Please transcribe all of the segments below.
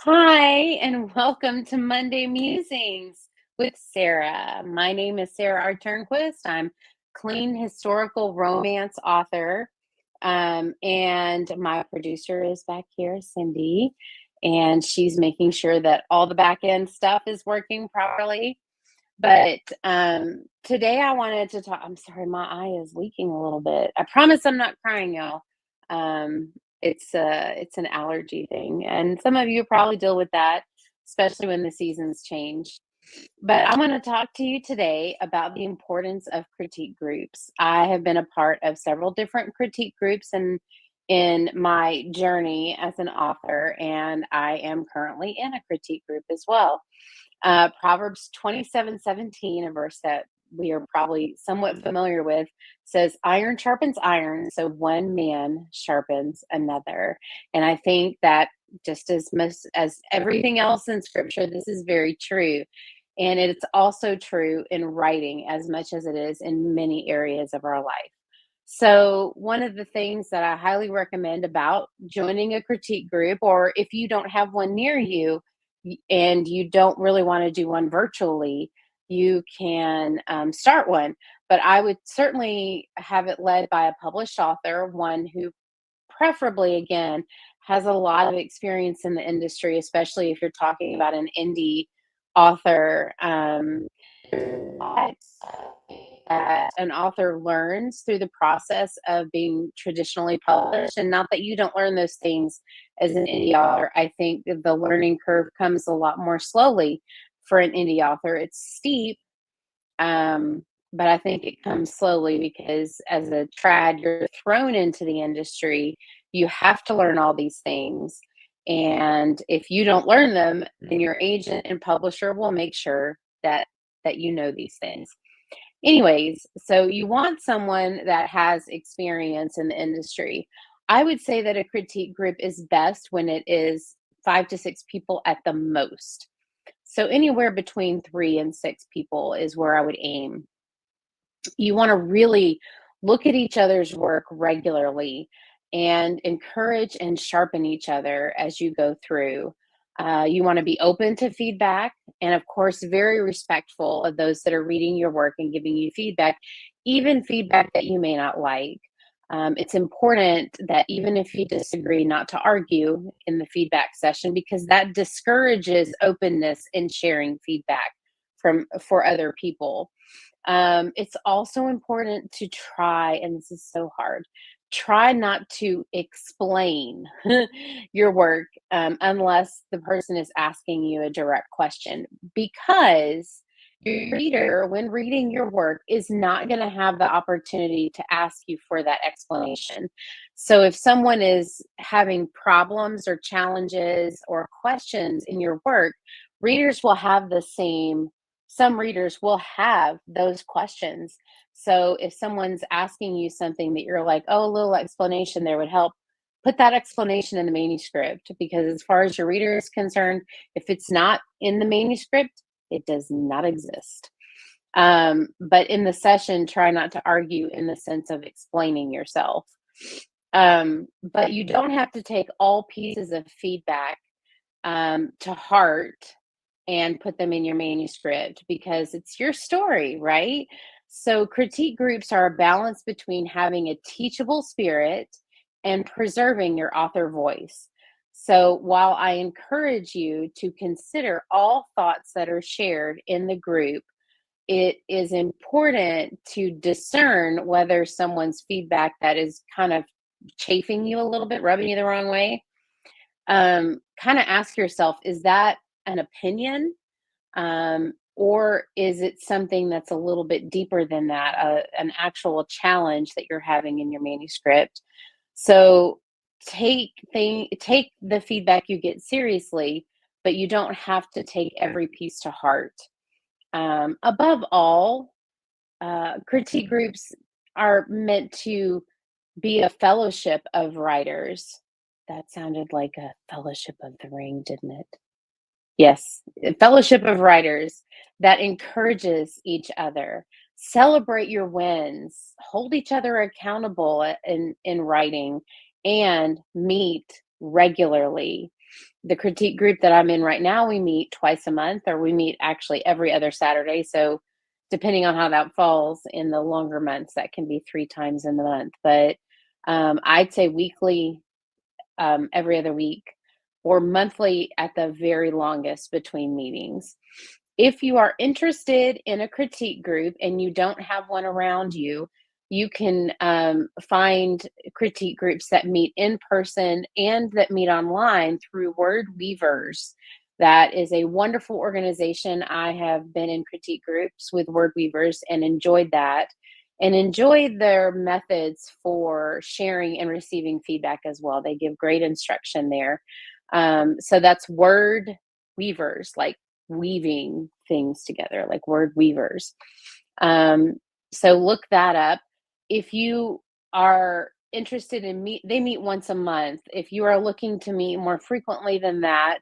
Hi, and welcome to Monday Musings with Sarah. My name is Sara R. Turnquist. I'm clean historical romance author. And my producer is back here, Cindy, and she's making sure that all the back end stuff is working properly. But today I wanted to talk. I'm sorry, my eye is leaking a little bit. I promise I'm not crying, y'all. Um, it's an allergy thing, and some of you probably deal with that, especially when the seasons change. But I want to talk to you today about the importance of critique groups. I have been a part of several different critique groups in my journey as an author, and I am currently in a critique group as well. Proverbs 27:17, a verse that we are probably somewhat familiar with, says, Iron sharpens iron, so one man sharpens another. And I think that just as much as everything else in scripture, this is very true. And it's also true in writing as much as it is in many areas of our life. So, one of the things that I highly recommend about joining a critique group, or if you don't have one near you, and you don't really want to do one virtually, you can start one. But I would certainly have it led by a published author, one who preferably, again, has a lot of experience in the industry, especially if you're talking about an indie author. That an author learns through the process of being traditionally published. And not that you don't learn those things as an indie author. I think that the learning curve comes a lot more slowly for an indie author. It's steep, but I think it comes slowly because as a trad, you're thrown into the industry. You have to learn all these things. And if you don't learn them, then your agent and publisher will make sure that you know these things. Anyways, so you want someone that has experience in the industry. I would say that a critique group is best when it is 5 to 6 people at the most. So anywhere between 3 and 6 people is where I would aim. You want to really look at each other's work regularly and encourage and sharpen each other as you go through. You want to be open to feedback and, of course, very respectful of those that are reading your work and giving you feedback, even feedback that you may not like. It's important that even if you disagree, not to argue in the feedback session because that discourages openness in sharing feedback for other people. It's also important to try, and this is so hard, try not to explain your work unless the person is asking you a direct question, because your reader, when reading your work, is not going to have the opportunity to ask you for that explanation. So if someone is having problems or challenges or questions in your work, readers will have the same some readers will have those questions. So if someone's asking you something that you're like, oh, a little explanation there would help, put that explanation in the manuscript because, as far as your reader is concerned, if it's not in the manuscript, it does not exist. But in the session, try not to argue in the sense of explaining yourself. But you don't have to take all pieces of feedback to heart and put them in your manuscript because it's your story, right? So, critique groups are a balance between having a teachable spirit and preserving your author voice. So, while I encourage you to consider all thoughts that are shared in the group, it is important to discern whether someone's feedback that is kind of chafing you a little bit, rubbing you the wrong way. Kind of ask yourself, is that an opinion? Or is it something that's a little bit deeper than that, an actual challenge that you're having in your manuscript? So take the feedback you get seriously, but you don't have to take every piece to heart. Above all, critique groups are meant to be a fellowship of writers. That sounded like a Fellowship of the Ring, didn't it? Yes, a fellowship of writers that encourages each other. Celebrate your wins, hold each other accountable in writing, and meet regularly. The critique group that I'm in right now, we meet twice a month, or we meet actually every other Saturday. So, depending on how that falls in the longer months, that can be 3 times in the month. But I'd say weekly, every other week, or monthly at the very longest between meetings. If you are interested in a critique group and you don't have one around you, you can find critique groups that meet in person and that meet online through Word Weavers. That is a wonderful organization. I have been in critique groups with Word Weavers and enjoyed that, and enjoy their methods for sharing and receiving feedback as well. They give great instruction there. So that's Word Weavers, like weaving things together, like Word Weavers. Um, so look that up. If you are interested in they meet once a month. If you are looking to meet more frequently than that,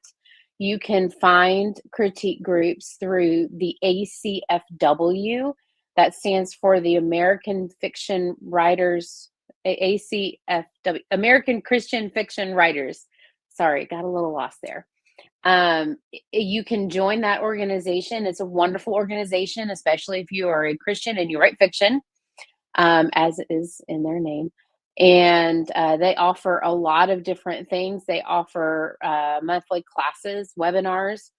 you can find critique groups through the ACFW. That stands for the American Fiction Writers, ACFW, American Christian Fiction Writers. Sorry, got a little lost there. You can join that organization. It's a wonderful organization, especially if you are a Christian and you write fiction, as it is in their name. And they offer a lot of different things. They offer monthly classes, webinars.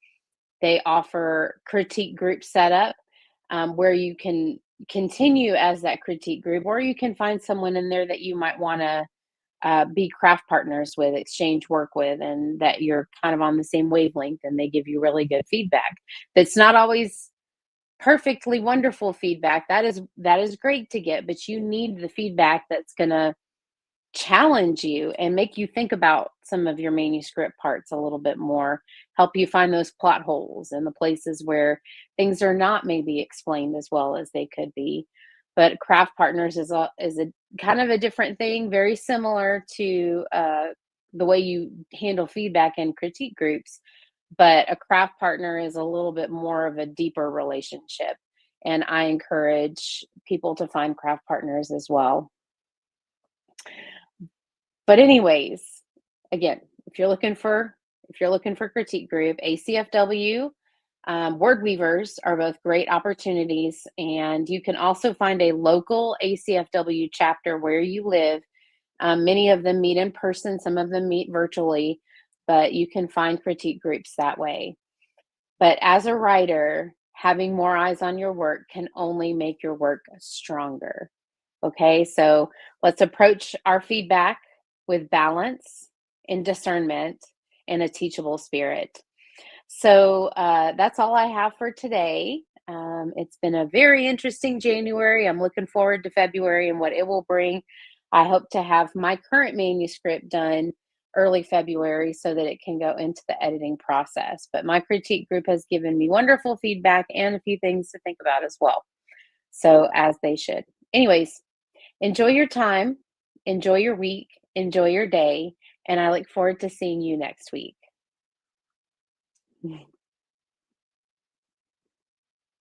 They offer critique group setup, where you can continue as that critique group, or you can find someone in there that you might want to be craft partners with, exchange work with, and that you're kind of on the same wavelength, and they give you really good feedback. That's not always perfectly wonderful feedback. That is great to get, but you need the feedback that's going to challenge you and make you think about some of your manuscript parts a little bit more, help you find those plot holes and the places where things are not maybe explained as well as they could be. But craft partners is a kind of a different thing, very similar to the way you handle feedback in critique groups. But a craft partner is a little bit more of a deeper relationship. And I encourage people to find craft partners as well. But anyways, again, if you're looking for critique group, ACFW, Word Weavers are both great opportunities, and you can also find a local ACFW chapter where you live. Many of them meet in person, some of them meet virtually, but you can find critique groups that way. But as a writer, having more eyes on your work can only make your work stronger. Okay, so let's approach our feedback with balance and discernment and a teachable spirit. So that's all I have for today. It's been a very interesting January. I'm looking forward to February and what it will bring. I hope to have my current manuscript done early February so that it can go into the editing process. But my critique group has given me wonderful feedback and a few things to think about as well. So, as they should. Anyways, enjoy your time, enjoy your week, enjoy your day, and I look forward to seeing you next week.